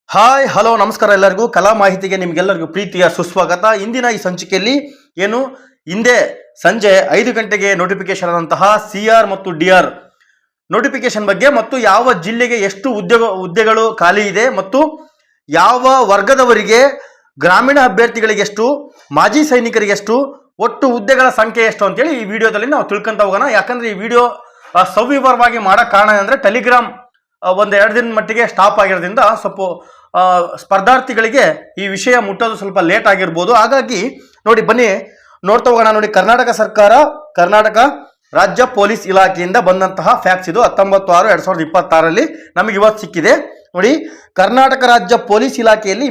Hi hello ನಮಸ್ಕಾರ ಎಲ್ಲರಿಗೂ ಕಲಾ ಮಾಹಿತಿಗೆ ನಿಮಗೆಲ್ಲರಿಗೂ ಪ್ರೀತಿಯ ಸುಸ್ವಾಗತ. ಇಂದಿನ ಈ ಸಂಚಿಕೆಯಲ್ಲಿ ಏನು ಹಿಂದೆ ಸಂಜೆ 5 ಗಂಟೆಗೆ ನೋಟಿಫಿಕೇಶನ್ ಆದಂತಹ CR ಮತ್ತು DR ನೋಟಿಫಿಕೇಶನ್ ಬಗ್ಗೆ ಮತ್ತು ಯಾವ ಜಿಲ್ಲೆಗೆ ಎಷ್ಟು ಹುದ್ದೆಗಳು ಖಾಲಿ ಇದೆ ಮತ್ತು ಯಾವ ವರ್ಗದವರಿಗೆ, ಗ್ರಾಮೀಣ ಅಭ್ಯರ್ಥಿಗಳಿಗೆ ಎಷ್ಟು, ಮಾಜಿ ಸೈನಿಕರಿಗೆ ಎಷ್ಟು, ಒಟ್ಟು ಹುದ್ದೆಗಳ ಸಂಖ್ಯೆ ಎಷ್ಟು ಅಂತೇಳಿ ಈ ವಿಡಿಯೋದಲ್ಲಿ ನಾವು ತಿಳ್ಕೊಂತ ಹೋಗೋಣ. ಯಾಕಂದ್ರೆ ಈ ವಿಡಿಯೋ ಸವಿವರವಾಗಿ ಮಾಡೋ ಕಾರಣ ಅಂದರೆ ಟೆಲಿಗ್ರಾಮ್ ಒಂದೆರಡು ದಿನ ಮಟ್ಟಿಗೆ ಸ್ಟಾಪ್ ಆಗಿರೋದ್ರಿಂದ ಸ್ವಲ್ಪ ಸ್ಪರ್ಧಾರ್ಥಿಗಳಿಗೆ ಈ ವಿಷಯ ಮುಟ್ಟೋದು ಸ್ವಲ್ಪ ಲೇಟ್ ಆಗಿರ್ಬೋದು. ಹಾಗಾಗಿ ನೋಡಿ ಬನ್ನಿ ನೋಡ್ತಾ ಹೋಗೋಣ. ನೋಡಿ, ಕರ್ನಾಟಕ ಸರ್ಕಾರ, ಕರ್ನಾಟಕ ರಾಜ್ಯ ಪೊಲೀಸ್ ಇಲಾಖೆಯಿಂದ ಬಂದಂತಹ ಫ್ಯಾಕ್ಸ್ ಇದು 19/6/2026 ನಮಗೆ ಇವತ್ತು ಸಿಕ್ಕಿದೆ. ನೋಡಿ, ಕರ್ನಾಟಕ ರಾಜ್ಯ ಪೊಲೀಸ್ ಇಲಾಖೆಯಲ್ಲಿ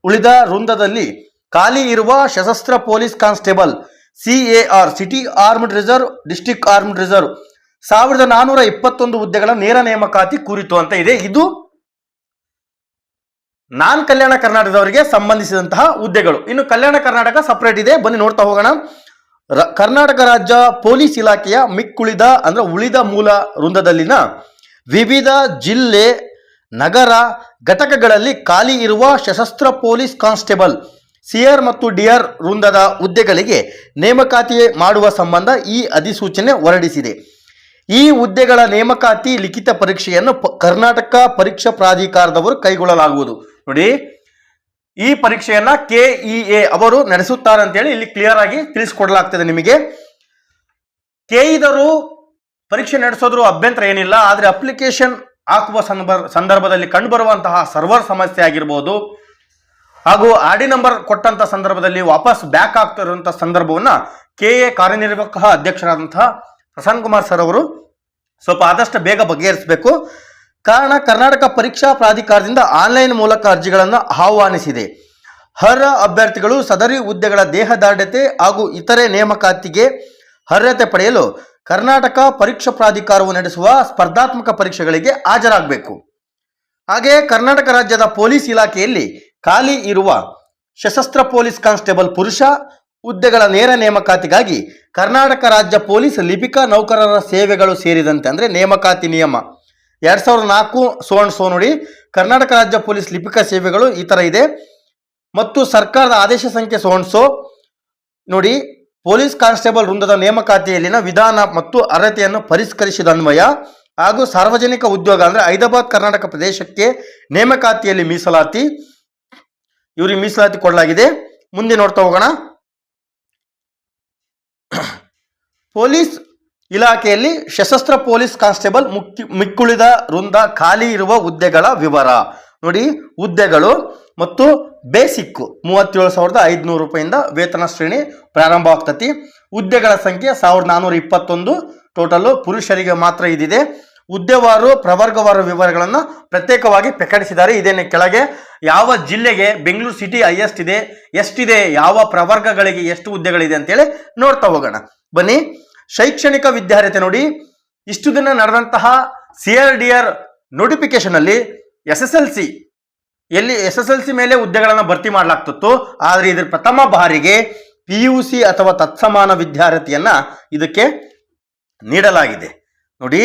ಉಳಿದ ವೃಂದದಲ್ಲಿ ಖಾಲಿ ಇರುವ ಸಶಸ್ತ್ರ police constable CAR city armed reserve, district armed reserve 1421 ಹುದ್ದೆಗಳ ನೇರ ನೇಮಕಾತಿ ಕುರಿತು ಅಂತ ಇದೆ. ಇದು ನಾನ್ ಕಲ್ಯಾಣ ಕರ್ನಾಟಕದವರಿಗೆ ಸಂಬಂಧಿಸಿದಂತಹ ಹುದ್ದೆಗಳು. ಇನ್ನು ಕಲ್ಯಾಣ ಕರ್ನಾಟಕ ಸಪರೇಟ್ ಇದೆ. ಬನ್ನಿ ನೋಡ್ತಾ ಹೋಗೋಣ. ಕರ್ನಾಟಕ ರಾಜ್ಯ ಪೊಲೀಸ್ ಇಲಾಖೆಯ ಉಳಿದ ಮೂಲ ವೃಂದದಲ್ಲಿನ ವಿವಿಧ ಜಿಲ್ಲೆ, ನಗರ ಘಟಕಗಳಲ್ಲಿ ಖಾಲಿ ಇರುವ ಸಶಸ್ತ್ರ ಪೊಲೀಸ್ ಕಾನ್ಸ್ಟೇಬಲ್ CR ಮತ್ತು DR ವೃಂದದ ಹುದ್ದೆಗಳಿಗೆ ನೇಮಕಾತಿ ಮಾಡುವ ಸಂಬಂಧ ಈ ಅಧಿಸೂಚನೆ ಹೊರಡಿಸಿದೆ. ಈ ಹುದ್ದೆಗಳ ನೇಮಕಾತಿ ಲಿಖಿತ ಪರೀಕ್ಷೆಯನ್ನು ಕರ್ನಾಟಕ ಪರೀಕ್ಷಾ ಪ್ರಾಧಿಕಾರದವರು ಕೈಗೊಳ್ಳಲಾಗುವುದು. ನೋಡಿ, ಈ ಪರೀಕ್ಷೆಯನ್ನ KEA ಅವರು ನಡೆಸುತ್ತಾರೆ ಅಂತೇಳಿ ಇಲ್ಲಿ ಕ್ಲಿಯರ್ ಆಗಿ ತಿಳಿಸ್ಕೊಡ್ಲಾಗ್ತದೆ ನಿಮಗೆ. KEದವರು ಪರೀಕ್ಷೆ ನಡೆಸೋದ್ರು ಅಭ್ಯಂತರ ಏನಿಲ್ಲ. ಆದರೆ ಅಪ್ಲಿಕೇಶನ್ ಹಾಕುವ ಸಂದರ್ಭದಲ್ಲಿ ಕಂಡುಬರುವಂತಹ ಸರ್ವರ್ ಸಮಸ್ಯೆ ಆಗಿರ್ಬೋದು, ಹಾಗೂ RD ನಂಬರ್ ಕೊಟ್ಟಂತ ಸಂದರ್ಭದಲ್ಲಿ ವಾಪಸ್ ಬ್ಯಾಕ್ ಆಗ್ತಿರುವಂತಹ ಸಂದರ್ಭವನ್ನ KEA ಕಾರ್ಯನಿರ್ವಾಹಕ ಅಧ್ಯಕ್ಷರಾದಂತಹ ಪ್ರಸನ್ನ ಕುಮಾರ್ ಸರ್ ಅವರು ಸ್ವಲ್ಪ ಆದಷ್ಟು ಬೇಗ ಬಗೆಹರಿಸಬೇಕು. ಕಾರಣ, ಕರ್ನಾಟಕ ಪರೀಕ್ಷಾ ಪ್ರಾಧಿಕಾರದಿಂದ ಆನ್ಲೈನ್ ಮೂಲಕ ಅರ್ಜಿಗಳನ್ನು ಆಹ್ವಾನಿಸಿದೆ. ಅರ್ಹ ಅಭ್ಯರ್ಥಿಗಳು ಸದರಿ ಹುದ್ದೆಗಳ ದೇಹದಾಢ್ಯತೆ ಹಾಗೂ ಇತರೆ ನೇಮಕಾತಿಗೆ ಅರ್ಹತೆ ಪಡೆಯಲು ಕರ್ನಾಟಕ ಪರೀಕ್ಷಾ ಪ್ರಾಧಿಕಾರವು ನಡೆಸುವ ಸ್ಪರ್ಧಾತ್ಮಕ ಪರೀಕ್ಷೆಗಳಿಗೆ ಹಾಜರಾಗಬೇಕು. ಹಾಗೆಯೇ ಕರ್ನಾಟಕ ರಾಜ್ಯದ ಪೊಲೀಸ್ ಇಲಾಖೆಯಲ್ಲಿ ಖಾಲಿ ಇರುವ ಸಶಸ್ತ್ರ ಪೊಲೀಸ್ ಕಾನ್ಸ್ಟೇಬಲ್ ಪುರುಷ ಹುದ್ದೆಗಳ ನೇರ ನೇಮಕಾತಿಗಾಗಿ ಕರ್ನಾಟಕ ರಾಜ್ಯ ಪೊಲೀಸ್ ಲಿಪಿಕಾ ನೌಕರರ ಸೇವೆಗಳು ಸೇರಿದಂತೆ ಅಂದರೆ ನೇಮಕಾತಿ ನಿಯಮ 2004 ನೋಡಿ, ಕರ್ನಾಟಕ ರಾಜ್ಯ ಪೊಲೀಸ್ ಲಿಪಿಕಾ ಸೇವೆಗಳು ಈ ಥರ ಇದೆ. ಮತ್ತು ಸರ್ಕಾರದ ಆದೇಶ ಸಂಖ್ಯೆ ನೋಡಿ, ಪೊಲೀಸ್ ಕಾನ್ಸ್ಟೇಬಲ್ ವೃಂದದ ನೇಮಕಾತಿಯಲ್ಲಿನ ವಿಧಾನ ಮತ್ತು ಅರ್ಹತೆಯನ್ನು ಪರಿಷ್ಕರಿಸಿದ ಅನ್ವಯ ಹಾಗೂ ಸಾರ್ವಜನಿಕ ಉದ್ಯೋಗ ಅಂದರೆ ಹೈದರಾಬಾದ್ ಕರ್ನಾಟಕ ಪ್ರದೇಶಕ್ಕೆ ನೇಮಕಾತಿಯಲ್ಲಿ ಇವರಿಗೆ ಮೀಸಲಾತಿ ಕೊಡಲಾಗಿದೆ. ಮುಂದೆ ನೋಡ್ತಾ ಹೋಗೋಣ. ಪೊಲೀಸ್ ಇಲಾಖೆಯಲ್ಲಿ ಸಶಸ್ತ್ರ ಪೊಲೀಸ್ ಕಾನ್ಸ್ಟೇಬಲ್ ಮಿಕ್ಕುಳಿದ ವೃಂದ ಖಾಲಿ ಇರುವ ಹುದ್ದೆಗಳ ವಿವರ ನೋಡಿ. ಹುದ್ದೆಗಳು ಮತ್ತು ಬೇಸಿಕ್ 37,500 ರೂಪಾಯಿಂದ ವೇತನ ಶ್ರೇಣಿ ಪ್ರಾರಂಭ ಆಗ್ತತಿ. ಹುದ್ದೆಗಳ ಸಂಖ್ಯೆ 1421 ಟೋಟಲ್. ಪುರುಷರಿಗೆ ಮಾತ್ರ ಇದಿದೆ. ಹುದ್ದೆವಾರು ಪ್ರವರ್ಗವಾರ ವಿವರಗಳನ್ನು ಪ್ರತ್ಯೇಕವಾಗಿ ಪ್ರಕಟಿಸಿದ್ದಾರೆ. ಇದೇನೆ ಕೆಳಗೆ ಯಾವ ಜಿಲ್ಲೆಗೆ ಬೆಂಗಳೂರು ಸಿಟಿ ಹೈಯೆಸ್ಟ್ ಇದೆ, ಎಷ್ಟಿದೆ, ಯಾವ ಪ್ರವರ್ಗಗಳಿಗೆ ಎಷ್ಟು ಹುದ್ದೆಗಳಿದೆ ಅಂತೇಳಿ ನೋಡ್ತಾ ಹೋಗೋಣ. ಬನ್ನಿ, ಶೈಕ್ಷಣಿಕ ವಿದ್ಯಾರ್ಹತೆ ನೋಡಿ. ಇಷ್ಟು ದಿನ ನಡೆದಂತಹ CR/DR ನೋಟಿಫಿಕೇಶನ್ ಅಲ್ಲಿ SSLC ಮೇಲೆ ಹುದ್ದೆಗಳನ್ನು ಭರ್ತಿ ಮಾಡಲಾಗ್ತಿತ್ತು. ಆದರೆ ಇದ್ರ ಪ್ರಥಮ ಬಾರಿಗೆ PUC ಅಥವಾ ತತ್ಸಮಾನ ವಿದ್ಯಾರ್ಹತೆಯನ್ನ ಇದಕ್ಕೆ ನೀಡಲಾಗಿದೆ. ನೋಡಿ,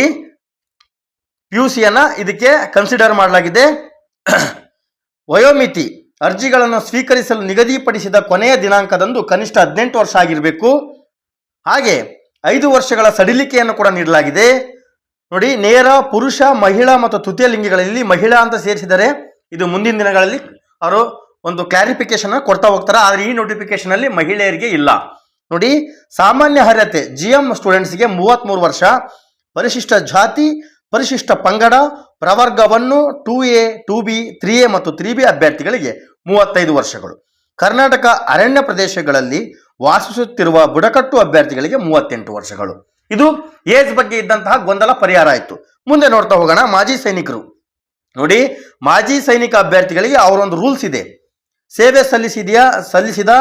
PUCಯನ್ನ ಇದಕ್ಕೆ ಕನ್ಸಿಡರ್ ಮಾಡಲಾಗಿದೆ. ವಯೋಮಿತಿ ಅರ್ಜಿಗಳನ್ನು ಸ್ವೀಕರಿಸಲು ನಿಗದಿಪಡಿಸಿದ ಕೊನೆಯ ದಿನಾಂಕದಂದು ಕನಿಷ್ಠ 18 ವರ್ಷ ಆಗಿರಬೇಕು. ಹಾಗೆ 5 ವರ್ಷಗಳ ಸಡಿಲಿಕೆಯನ್ನು ಕೂಡ ನೀಡಲಾಗಿದೆ. ನೋಡಿ, ನೇರ ಪುರುಷ, ಮಹಿಳಾ ಮತ್ತು ತೃತೀಯ ಲಿಂಗಿಗಳಲ್ಲಿ ಮಹಿಳಾ ಅಂತ ಸೇರಿಸಿದರೆ ಇದು ಮುಂದಿನ ದಿನಗಳಲ್ಲಿ ಅವರು ಒಂದು ಕ್ಲಾರಿಫಿಕೇಶನ್ ಕೊಡ್ತಾ ಹೋಗ್ತಾರೆ. ಆದರೆ ಈ ನೋಟಿಫಿಕೇಶನ್ ಅಲ್ಲಿ ಮಹಿಳೆಯರಿಗೆ ಇಲ್ಲ. ನೋಡಿ, ಸಾಮಾನ್ಯ ಅರ್ಹತೆ GM ಸ್ಟೂಡೆಂಟ್ಸ್ಗೆ 33 ವರ್ಷ, ಪರಿಶಿಷ್ಟ ಜಾತಿ, ಪರಿಶಿಷ್ಟ ಪಂಗಡ, ಪ್ರವರ್ಗವನ್ನು 2A, 2B, 3A ಮತ್ತು 3B ಅಭ್ಯರ್ಥಿಗಳಿಗೆ 35 ವರ್ಷಗಳು. ಕರ್ನಾಟಕ ಅರಣ್ಯ ಪ್ರದೇಶಗಳಲ್ಲಿ ವಾಸಿಸುತ್ತಿರುವ ಬುಡಕಟ್ಟು ಅಭ್ಯರ್ಥಿಗಳಿಗೆ 38 ವರ್ಷಗಳು. ಇದು ಏಜ್ ಬಗ್ಗೆ ಇದ್ದಂತಹ ಗೊಂದಲ ಪರಿಹಾರ ಆಯಿತು. ಮುಂದೆ ನೋಡ್ತಾ ಹೋಗೋಣ. ಮಾಜಿ ಸೈನಿಕರು ನೋಡಿ, ಮಾಜಿ ಸೈನಿಕ ಅಭ್ಯರ್ಥಿಗಳಿಗೆ ಅವರೊಂದು ರೂಲ್ಸ್ ಇದೆ. ಸೇವೆ ಸಲ್ಲಿಸಿದ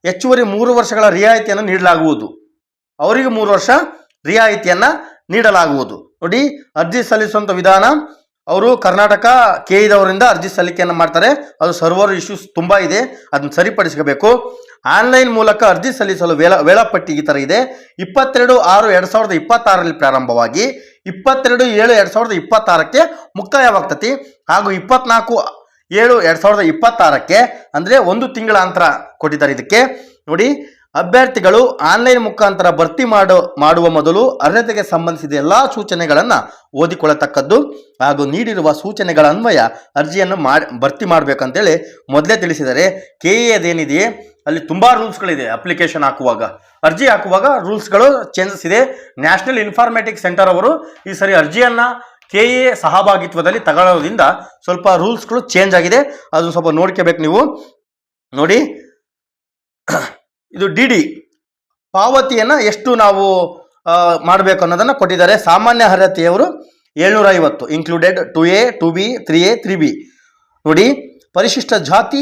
ಹೆಚ್ಚುವರಿ 3 ವರ್ಷಗಳ ರಿಯಾಯಿತಿಯನ್ನು ನೀಡಲಾಗುವುದು. ಅವರಿಗೆ 3 ವರ್ಷ ರಿಯಾಯಿತಿಯನ್ನ ನೀಡಲಾಗುವುದು. ನೋಡಿ, ಅರ್ಜಿ ಸಲ್ಲಿಸುವಂತ ವಿಧಾನ, ಅವರು ಕರ್ನಾಟಕ KEದವರಿಂದ ಅರ್ಜಿ ಸಲ್ಲಿಕೆಯನ್ನು ಮಾಡ್ತಾರೆ. ಅದು ಸರ್ವರ್ ಇಶ್ಯೂಸ್ ತುಂಬಾ ಇದೆ, ಅದನ್ನ ಸರಿಪಡಿಸಬೇಕು. ಆನ್ಲೈನ್ ಮೂಲಕ ಅರ್ಜಿ ಸಲ್ಲಿಸಲು ವೇಳಾಪಟ್ಟಿ ಈ ಥರ ಇದೆ. 22/6/2026 ಪ್ರಾರಂಭವಾಗಿ 22/7/2026 ಮುಕ್ತಾಯವಾಗ್ತತಿ. ಹಾಗೂ 24 7/2026 ಅಂದರೆ 1 ತಿಂಗಳ ಅಂತರ ಕೊಟ್ಟಿದ್ದಾರೆ ಇದಕ್ಕೆ. ನೋಡಿ, ಅಭ್ಯರ್ಥಿಗಳು ಆನ್ಲೈನ್ ಮುಖಾಂತರ ಭರ್ತಿ ಮಾಡುವ ಮೊದಲು ಅರ್ಹತೆಗೆ ಸಂಬಂಧಿಸಿದ ಎಲ್ಲ ಸೂಚನೆಗಳನ್ನು ಓದಿಕೊಳ್ಳತಕ್ಕದ್ದು ಹಾಗೂ ನೀಡಿರುವ ಸೂಚನೆಗಳ ಅನ್ವಯ ಅರ್ಜಿಯನ್ನು ಭರ್ತಿ ಮಾಡಬೇಕಂತೇಳಿ ಮೊದಲೇ ತಿಳಿಸಿದ್ದಾರೆ. KE ಅದೇನಿದೆಯೇ ಅಲ್ಲಿ ತುಂಬ ರೂಲ್ಸ್ಗಳಿದೆ. ಅಪ್ಲಿಕೇಶನ್ ಹಾಕುವಾಗ, ಅರ್ಜಿ ಹಾಕುವಾಗ ರೂಲ್ಸ್ಗಳು ಚೇಂಜಸ್ ಇದೆ. ನ್ಯಾಷನಲ್ ಇನ್ಫಾರ್ಮೇಟಿಕ್ಸ್ ಸೆಂಟರ್ ಅವರು ಈ ಸರಿ ಅರ್ಜಿಯನ್ನು KE ಸಹಭಾಗಿತ್ವದಲ್ಲಿ ತಗೊಳ್ಳೋದ್ರಿಂದ ಸ್ವಲ್ಪ ರೂಲ್ಸ್ಗಳು ಚೇಂಜ್ ಆಗಿದೆ. ಅದು ಸ್ವಲ್ಪ ನೋಡ್ಕೋಬೇಕು ನೀವು. ನೋಡಿ, ಇದು DD ಪಾವತಿಯನ್ನು ಎಷ್ಟು ನಾವು ಮಾಡಬೇಕು ಅನ್ನೋದನ್ನು ಕೊಟ್ಟಿದ್ದಾರೆ. ಸಾಮಾನ್ಯ ಅರ್ಹತೆಯವರು 750 included 2A 2B 3A 3B. ನೋಡಿ, ಪರಿಶಿಷ್ಟ ಜಾತಿ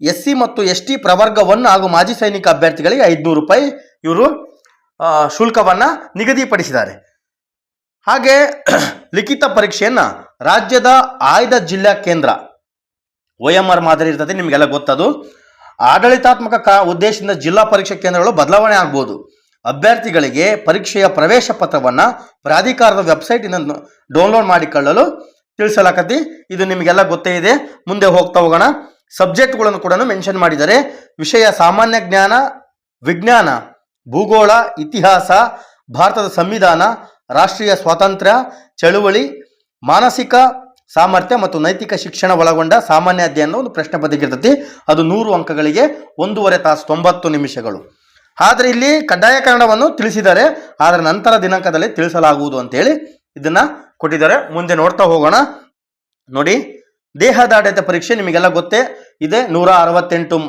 SC ಮತ್ತು ST ಪ್ರವರ್ಗ 1 ಹಾಗೂ ಮಾಜಿ ಸೈನಿಕ ಅಭ್ಯರ್ಥಿಗಳಿಗೆ 500 ರೂಪಾಯಿ ಇವರು ಶುಲ್ಕವನ್ನು ನಿಗದಿಪಡಿಸಿದ್ದಾರೆ. ಹಾಗೆ ಲಿಖಿತ ಪರೀಕ್ಷೆಯನ್ನು ರಾಜ್ಯದ ಆಯ್ದ ಜಿಲ್ಲಾ ಕೇಂದ್ರ OMR ಮಾದರಿ ಇರ್ತದೆ, ನಿಮಗೆಲ್ಲ ಗೊತ್ತದು. ಆಡಳಿತಾತ್ಮಕ ಉದ್ದೇಶದಿಂದ ಜಿಲ್ಲಾ ಪರೀಕ್ಷಾ ಕೇಂದ್ರಗಳು ಬದಲಾವಣೆ ಆಗ್ಬೋದು. ಅಭ್ಯರ್ಥಿಗಳಿಗೆ ಪರೀಕ್ಷೆಯ ಪ್ರವೇಶ ಪತ್ರವನ್ನು ಪ್ರಾಧಿಕಾರದ ವೆಬ್ಸೈಟಿನಿಂದ ಡೌನ್ಲೋಡ್ ಮಾಡಿಕೊಳ್ಳಲು ತಿಳಿಸಲಾಕತಿ. ಇದು ನಿಮಗೆಲ್ಲ ಗೊತ್ತೇ ಇದೆ. ಮುಂದೆ ಹೋಗ್ತಾ ಹೋಗೋಣ. ಸಬ್ಜೆಕ್ಟ್ಗಳನ್ನು ಕೂಡ ಮೆನ್ಷನ್ ಮಾಡಿದ್ದಾರೆ. ವಿಷಯ ಸಾಮಾನ್ಯ ಜ್ಞಾನ, ವಿಜ್ಞಾನ, ಭೂಗೋಳ, ಇತಿಹಾಸ, ಭಾರತದ ಸಂವಿಧಾನ, ರಾಷ್ಟ್ರೀಯ ಸ್ವಾತಂತ್ರ್ಯ ಚಳುವಳಿ, ಮಾನಸಿಕ ಸಾಮರ್ಥ್ಯ ಮತ್ತು ನೈತಿಕ ಶಿಕ್ಷಣ ಒಳಗೊಂಡ ಸಾಮಾನ್ಯ ಅಧ್ಯಯನ ಒಂದು ಪ್ರಶ್ನೆ ಪತ್ರಿಕೆ ಇರ್ತೈತಿ. ಅದು 100 ಅಂಕಗಳಿಗೆ 1.5 ತಾಸು 90 ನಿಮಿಷಗಳು. ಆದರೆ ಇಲ್ಲಿ ಕಡ್ಡಾಯ ಕನ್ನಡವನ್ನು ತಿಳಿಸಿದ್ದಾರೆ, ಆದರೆ ನಂತರ ದಿನಾಂಕದಲ್ಲಿ ತಿಳಿಸಲಾಗುವುದು ಅಂತೇಳಿ ಇದನ್ನು ಕೊಟ್ಟಿದ್ದಾರೆ. ಮುಂದೆ ನೋಡ್ತಾ ಹೋಗೋಣ. ನೋಡಿ, ದೇಹದಾಢ್ಯತೆ ಪರೀಕ್ಷೆ ನಿಮಗೆಲ್ಲ ಗೊತ್ತೇ ಇದೆ. 168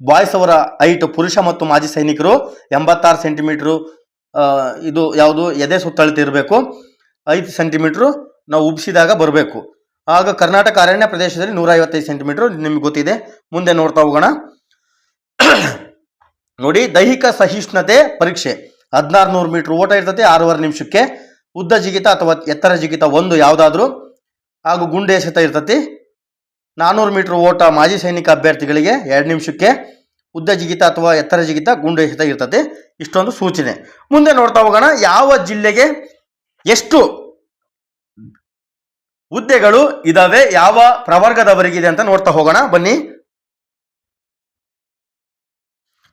ಬಾಯ್ಸ್ ಅವರ ಹೈಟ್, ಪುರುಷ ಮತ್ತು ಮಾಜಿ ಸೈನಿಕರು 86 ಸೆಂಟಿಮೀಟ್ರು. ಇದು ಯಾವುದು ಎದೆ ಸುತ್ತಳತೆ ಇರಬೇಕು. 5 ಸೆಂಟಿಮೀಟ್ರು ನಾವು ಉಬ್ಬಿಸಿದಾಗ ಬರಬೇಕು. ಆಗ ಕರ್ನಾಟಕ ಅರಣ್ಯ ಪ್ರದೇಶದಲ್ಲಿ 155 ಸೆಂಟಿಮೀಟ್ರು ನಿಮ್ಗೆ ಗೊತ್ತಿದೆ. ಮುಂದೆ ನೋಡ್ತಾ ಹೋಗೋಣ. ನೋಡಿ, ದೈಹಿಕ ಸಹಿಷ್ಣುತೆ ಪರೀಕ್ಷೆ 1600 ಮೀಟರ್ ಓಟ ಇರ್ತದೆ 6.5 ನಿಮಿಷಕ್ಕೆ. ಉದ್ದ ಜಿಗಿತ ಅಥವಾ ಎತ್ತರ ಜಿಗಿತ 1 ಯಾವುದಾದ್ರೂ ಹಾಗೂ ಗುಂಡು ಎಸೆತ ಇರ್ತತಿ. 400 ಮೀಟರ್ ಓಟ ಮಾಜಿ ಸೈನಿಕ ಅಭ್ಯರ್ಥಿಗಳಿಗೆ 2 ನಿಮಿಷಕ್ಕೆ. ಉದ್ದ ಜಿಗಿತ ಅಥವಾ ಎತ್ತರ ಜಿಗಿತ, ಗುಂಡು ಎಸೆತ ಇರ್ತದೆ. ಇಷ್ಟೊಂದು ಸೂಚನೆ. ಮುಂದೆ ನೋಡ್ತಾ ಹೋಗೋಣ. ಯಾವ ಜಿಲ್ಲೆಗೆ ಎಷ್ಟು ಹುದ್ದೆಗಳು ಇದಾವೆ, ಯಾವ ಪ್ರವರ್ಗದವರಿಗಿದೆ ಅಂತ ನೋಡ್ತಾ ಹೋಗೋಣ ಬನ್ನಿ.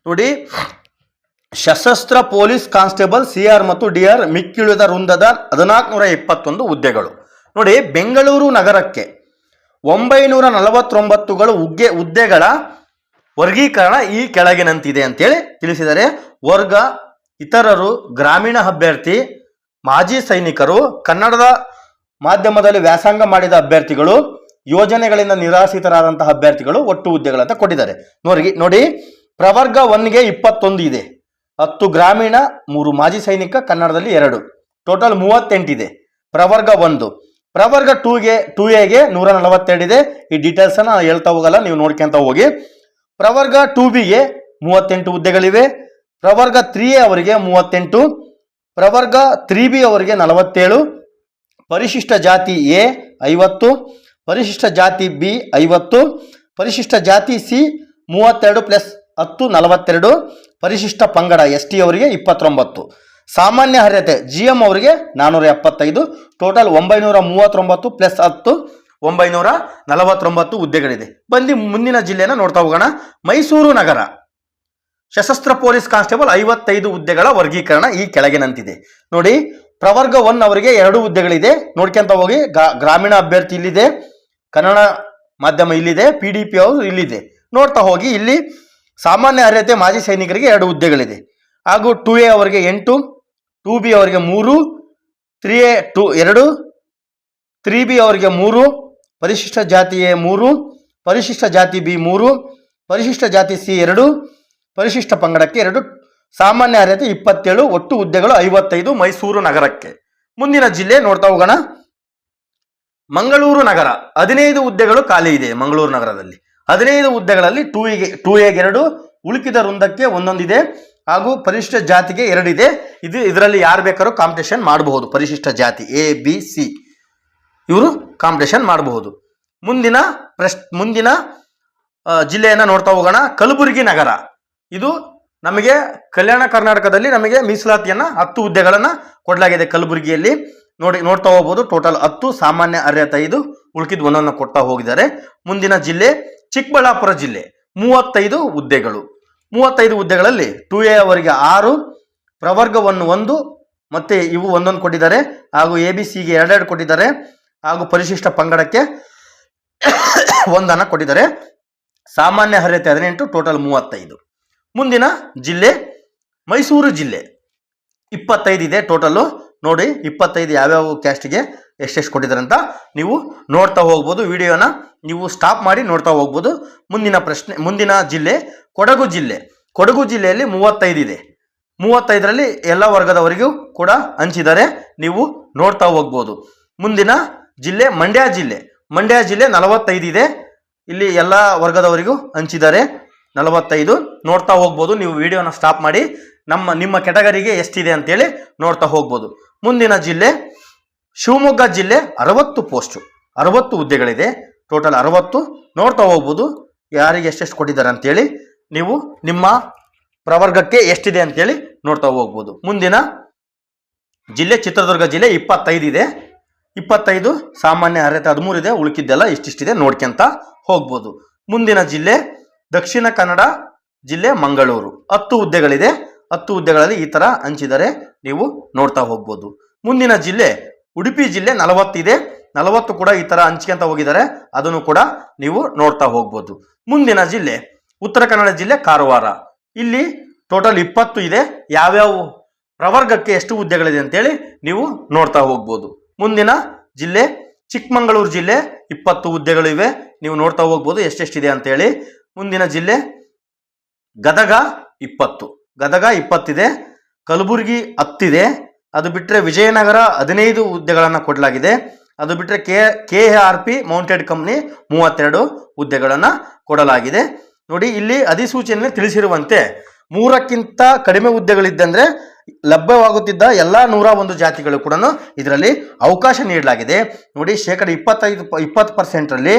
ನೋಡಿ, ಸಶಸ್ತ್ರ ಪೊಲೀಸ್ ಕಾನ್ಸ್ಟೇಬಲ್ CR ಮತ್ತು DR ಮಿಕ್ಕಿಳಿದ ವೃಂದದ 1421 ಹುದ್ದೆಗಳು. ನೋಡಿ, ಬೆಂಗಳೂರು ನಗರಕ್ಕೆ 949 ಹುದ್ದೆಗಳ ವರ್ಗೀಕರಣ ಈ ಕೆಳಗಿನಂತಿದೆ ಅಂತೇಳಿ ತಿಳಿಸಿದರೆ. ವರ್ಗ ಇತರರು, ಗ್ರಾಮೀಣ ಅಭ್ಯರ್ಥಿ, ಮಾಜಿ ಸೈನಿಕರು, ಕನ್ನಡದ ಮಾಧ್ಯಮದಲ್ಲಿ ವ್ಯಾಸಂಗ ಮಾಡಿದ ಅಭ್ಯರ್ಥಿಗಳು, ಯೋಜನೆಗಳಿಂದ ನಿರಾಶ್ರಿತರಾದಂತಹ ಅಭ್ಯರ್ಥಿಗಳು ಒಟ್ಟು ಹುದ್ದೆಗಳಂತ ಕೊಟ್ಟಿದ್ದಾರೆ. ನೋಡಿ, ಪ್ರವರ್ಗ 1ಗೆ 21 ಇದೆ. 10 ಗ್ರಾಮೀಣ, 3 ಮಾಜಿ ಸೈನಿಕ, ಕನ್ನಡದಲ್ಲಿ 2, ಟೋಟಲ್ 38 ಇದೆ ಪ್ರವರ್ಗ 1. ಪ್ರವರ್ಗ 2Aಗೆ 142 ಇದೆ. ಈ ಡೀಟೇಲ್ಸ್ ಅನ್ನ ಹೇಳ್ತಾ ಹೋಗಲ್ಲ, ನೀವು ನೋಡ್ಕೊಂತ ಹೋಗಿ. ಪ್ರವರ್ಗ 2Bಗೆ 38 ಹುದ್ದೆಗಳಿವೆ. ಪ್ರವರ್ಗ 3A ಅವರಿಗೆ 38, ಪ್ರವರ್ಗ 3B ಅವರಿಗೆ 47, ಪರಿಶಿಷ್ಟ ಜಾತಿ A 50, ಪರಿಶಿಷ್ಟ ಜಾತಿ B 50, ಪರಿಶಿಷ್ಟ ಜಾತಿ C 32 + 10 42, ಪರಿಶಿಷ್ಟ ಪಂಗಡ ST ಅವರಿಗೆ 29, ಸಾಮಾನ್ಯ ಅರ್ಹತೆ GM ಅವರಿಗೆ 475, ಟೋಟಲ್ 939 + 10 949 ಹುದ್ದೆಗಳಿದೆ. ಬಂದು ಮುಂದಿನ ಜಿಲ್ಲೆಯನ್ನು ನೋಡ್ತಾ ಹೋಗೋಣ. ಮೈಸೂರು ನಗರ ಸಶಸ್ತ್ರ ಪೊಲೀಸ್ ಕಾನ್ಸ್ಟೇಬಲ್ 55 ಹುದ್ದೆಗಳ ವರ್ಗೀಕರಣ ಈ ಕೆಳಗಿನಂತಿದೆ. ನೋಡಿ, ಪ್ರವರ್ಗ 1 ಅವರಿಗೆ 2 ಹುದ್ದೆಗಳಿದೆ. ನೋಡ್ಕೊಂತ ಹೋಗಿ. ಗ್ರಾಮೀಣ ಅಭ್ಯರ್ಥಿ ಇಲ್ಲಿದೆ, ಕನ್ನಡ ಮಾಧ್ಯಮ ಇಲ್ಲಿದೆ, PDP ಅವರು ಇಲ್ಲಿದೆ. ನೋಡ್ತಾ ಹೋಗಿ. ಇಲ್ಲಿ ಸಾಮಾನ್ಯ ಅರ್ಹತೆ ಮಾಜಿ ಸೈನಿಕರಿಗೆ 2 ಹುದ್ದೆಗಳಿದೆ. ಹಾಗೂ 2A ಅವರಿಗೆ 8, 2B ಅವರಿಗೆ 3, 3A 2, 3B ಅವರಿಗೆ 3, ಪರಿಶಿಷ್ಟ ಜಾತಿ A 3, ಪರಿಶಿಷ್ಟ ಜಾತಿ B 3, ಪರಿಶಿಷ್ಟ ಜಾತಿ C 2, ಪರಿಶಿಷ್ಟ ಪಂಗಡಕ್ಕೆ 2, ಸಾಮಾನ್ಯ ಅರ್ಹತೆ 27, ಒಟ್ಟು ಹುದ್ದೆಗಳು 55 ಮೈಸೂರು ನಗರಕ್ಕೆ. ಮುಂದಿನ ಜಿಲ್ಲೆ ನೋಡ್ತಾ ಹೋಗೋಣ. ಮಂಗಳೂರು ನಗರ 15 ಹುದ್ದೆಗಳು ಖಾಲಿ ಇದೆ. ಮಂಗಳೂರು ನಗರದಲ್ಲಿ 15 ಹುದ್ದೆಗಳಲ್ಲಿ 2Aಗೆ 2, ಉಳಿಕಿದ ವೃಂದಕ್ಕೆ 1 ಇದೆ. ಹಾಗೂ ಪರಿಶಿಷ್ಟ ಜಾತಿಗೆ 2 ಇದೆ. ಇದರಲ್ಲಿ ಯಾರು ಬೇಕಾದ್ರೂ ಕಾಂಪಿಟೇಷನ್ ಮಾಡಬಹುದು. ಪರಿಶಿಷ್ಟ ಜಾತಿ A B C ಇವರು ಕಾಂಪಿಟೇಷನ್ ಮಾಡಬಹುದು. ಮುಂದಿನ ಜಿಲ್ಲೆಯನ್ನು ನೋಡ್ತಾ ಹೋಗೋಣ. ಕಲಬುರಗಿ ನಗರ. ಇದು ನಮಗೆ ಕಲ್ಯಾಣ ಕರ್ನಾಟಕದಲ್ಲಿ ನಮಗೆ ಮೀಸಲಾತಿಯನ್ನು 10 ಹುದ್ದೆಗಳನ್ನು ಕೊಡಲಾಗಿದೆ ಕಲಬುರಗಿಯಲ್ಲಿ. ನೋಡ್ತಾ ಹೋಗ್ಬೋದು. ಟೋಟಲ್ 10, ಸಾಮಾನ್ಯ ಅರ್ಹತೆ 5, ಉಳ್ಕಿದ್ ಒಂದೊಂದನ್ನು ಕೊಡ್ತಾ ಹೋಗಿದ್ದಾರೆ. ಮುಂದಿನ ಜಿಲ್ಲೆ ಚಿಕ್ಕಬಳ್ಳಾಪುರ ಜಿಲ್ಲೆ, 35 ಹುದ್ದೆಗಳು. 35 ಹುದ್ದೆಗಳಲ್ಲಿ 2A ಅವರಿಗೆ 6, ಪ್ರವರ್ಗವನ್ನು 1 ಮತ್ತೆ ಇವು ಒಂದೊಂದು ಕೊಟ್ಟಿದ್ದಾರೆ, ಹಾಗೂ ABCಗೆ 2 ಕೊಟ್ಟಿದ್ದಾರೆ, ಹಾಗೂ ಪರಿಶಿಷ್ಟ ಪಂಗಡಕ್ಕೆ 1 ಕೊಟ್ಟಿದ್ದಾರೆ. ಸಾಮಾನ್ಯ ಅರ್ಹತೆ 18, ಟೋಟಲ್ 35. ಮುಂದಿನ ಜಿಲ್ಲೆ ಮೈಸೂರು ಜಿಲ್ಲೆ, 25 ಇದೆ ಟೋಟಲ್ಲು. ನೋಡಿ 25 ಯಾವ್ಯಾವ ಕ್ಯಾಸ್ಟ್ಗೆ ಎಷ್ಟೆಷ್ಟು ಕೊಟ್ಟಿದ್ದಾರೆ ಅಂತ ನೀವು ನೋಡ್ತಾ ಹೋಗ್ಬೋದು. ವಿಡಿಯೋನ ನೀವು ಸ್ಟಾಪ್ ಮಾಡಿ ನೋಡ್ತಾ ಹೋಗ್ಬೋದು. ಮುಂದಿನ ಜಿಲ್ಲೆ ಕೊಡಗು ಜಿಲ್ಲೆ. ಕೊಡಗು ಜಿಲ್ಲೆಯಲ್ಲಿ 35 ಇದೆ. 35ರಲ್ಲಿ ಎಲ್ಲ ವರ್ಗದವರಿಗೂ ಕೂಡ ಹಂಚಿದ್ದಾರೆ, ನೀವು ನೋಡ್ತಾ ಹೋಗ್ಬೋದು. ಮುಂದಿನ ಜಿಲ್ಲೆ ಮಂಡ್ಯ ಜಿಲ್ಲೆ. ಮಂಡ್ಯ ಜಿಲ್ಲೆ 45 ಇದೆ. ಇಲ್ಲಿ ಎಲ್ಲ ವರ್ಗದವರಿಗೂ ಹಂಚಿದ್ದಾರೆ 45. ನೋಡ್ತಾ ಹೋಗ್ಬೋದು. ನೀವು ವಿಡಿಯೋನ ಸ್ಟಾಪ್ ಮಾಡಿ ನಿಮ್ಮ ಕೆಟಗರಿಗೆ ಎಷ್ಟಿದೆ ಅಂತೇಳಿ ನೋಡ್ತಾ ಹೋಗ್ಬೋದು. ಮುಂದಿನ ಜಿಲ್ಲೆ ಶಿವಮೊಗ್ಗ ಜಿಲ್ಲೆ, 60 ಪೋಸ್ಟು, 60 ಹುದ್ದೆಗಳಿದೆ. ಟೋಟಲ್ 60. ನೋಡ್ತಾ ಹೋಗ್ಬೋದು ಯಾರಿಗೆ ಎಷ್ಟೆಷ್ಟು ಕೊಟ್ಟಿದ್ದಾರೆ ಅಂತೇಳಿ. ನೀವು ನಿಮ್ಮ ಪ್ರವರ್ಗಕ್ಕೆ ಎಷ್ಟಿದೆ ಅಂತೇಳಿ ನೋಡ್ತಾ ಹೋಗ್ಬೋದು. ಮುಂದಿನ ಜಿಲ್ಲೆ ಚಿತ್ರದುರ್ಗ ಜಿಲ್ಲೆ, 25 ಇದೆ. 25 ಸಾಮಾನ್ಯ ಅರ್ಹತೆ 13 ಇದೆ. ಉಳುಕಿದ್ದೆಲ್ಲ ಇಷ್ಟಿಷ್ಟಿದೆ, ನೋಡ್ಕೊಂತ ಹೋಗ್ಬೋದು. ಮುಂದಿನ ಜಿಲ್ಲೆ ದಕ್ಷಿಣ ಕನ್ನಡ ಜಿಲ್ಲೆ ಮಂಗಳೂರು, 10 ಹುದ್ದೆಗಳಿದೆ. 10 ಹುದ್ದೆಗಳಲ್ಲಿ ಈ ತರ ಹಂಚಿದರೆ ನೀವು ನೋಡ್ತಾ ಹೋಗ್ಬೋದು. ಮುಂದಿನ ಜಿಲ್ಲೆ ಉಡುಪಿ ಜಿಲ್ಲೆ, 40 ಇದೆ. 40 ಕೂಡ ಈ ತರ ಹಂಚ್ಕೊಂತ ಹೋಗಿದ್ದಾರೆ, ಅದನ್ನು ಕೂಡ ನೀವು ನೋಡ್ತಾ ಹೋಗ್ಬೋದು. ಮುಂದಿನ ಜಿಲ್ಲೆ ಉತ್ತರ ಕನ್ನಡ ಜಿಲ್ಲೆ ಕಾರವಾರ, ಇಲ್ಲಿ ಟೋಟಲ್ 20 ಇದೆ. ಯಾವ್ಯಾವ ಪ್ರವರ್ಗಕ್ಕೆ ಎಷ್ಟು ಹುದ್ದೆಗಳಿದೆ ಅಂತೇಳಿ ನೀವು ನೋಡ್ತಾ ಹೋಗ್ಬೋದು. ಮುಂದಿನ ಜಿಲ್ಲೆ ಚಿಕ್ಕಮಗಳೂರು ಜಿಲ್ಲೆ, 20 ಹುದ್ದೆಗಳಿವೆ. ನೀವು ನೋಡ್ತಾ ಹೋಗ್ಬೋದು ಎಷ್ಟೆಷ್ಟಿದೆ ಅಂತೇಳಿ. ಮುಂದಿನ ಜಿಲ್ಲೆ ಗದಗ 20, ಗದಗ 20 ಇದೆ. ಕಲಬುರಗಿ 10 ಇದೆ. ಅದು ಬಿಟ್ಟರೆ ವಿಜಯನಗರ 15 ಹುದ್ದೆಗಳನ್ನು ಕೊಡಲಾಗಿದೆ. ಅದು ಬಿಟ್ಟರೆ KARP ಮೌಂಟೆಡ್ ಕಂಪ್ನಿ 32 ಹುದ್ದೆಗಳನ್ನು ಕೊಡಲಾಗಿದೆ. ನೋಡಿ ಇಲ್ಲಿ ಅಧಿಸೂಚನೆಯಲ್ಲಿ ತಿಳಿಸಿರುವಂತೆ 3ಕ್ಕಿಂತ ಕಡಿಮೆ ಹುದ್ದೆಗಳಿದ್ದಂದ್ರೆ ಲಭ್ಯವಾಗುತ್ತಿದ್ದ ಎಲ್ಲ 101 ಜಾತಿಗಳು ಕೂಡ ಇದರಲ್ಲಿ ಅವಕಾಶ ನೀಡಲಾಗಿದೆ. ನೋಡಿ 20% 59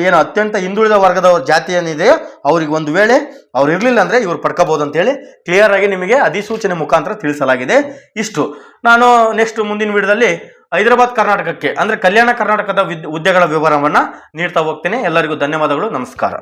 ಏನು ಅತ್ಯಂತ ಹಿಂದುಳಿದ ವರ್ಗದ ಜಾತಿ ಏನಿದೆ ಅವ್ರಿಗೆ ಒಂದು ವೇಳೆ ಅವ್ರು ಇರಲಿಲ್ಲ ಅಂದ್ರೆ ಇವ್ರು ಪಡ್ಕೋಬಹುದು ಅಂತೇಳಿ ಕ್ಲಿಯರ್ ಆಗಿ ನಿಮಗೆ ಅಧಿಸೂಚನೆ ಮುಖಾಂತರ ತಿಳಿಸಲಾಗಿದೆ. ಇಷ್ಟು ನಾನು ನೆಕ್ಸ್ಟ್ ಮುಂದಿನ ವಿಡಿಯೋದಲ್ಲಿ ಹೈದರಾಬಾದ್ ಕರ್ನಾಟಕಕ್ಕೆ ಅಂದ್ರೆ ಕಲ್ಯಾಣ ಕರ್ನಾಟಕದ ಹುದ್ದೆಗಳ ವಿವರವನ್ನ ನೀಡ್ತಾ ಹೋಗ್ತೇನೆ. ಎಲ್ಲರಿಗೂ ಧನ್ಯವಾದಗಳು, ನಮಸ್ಕಾರ.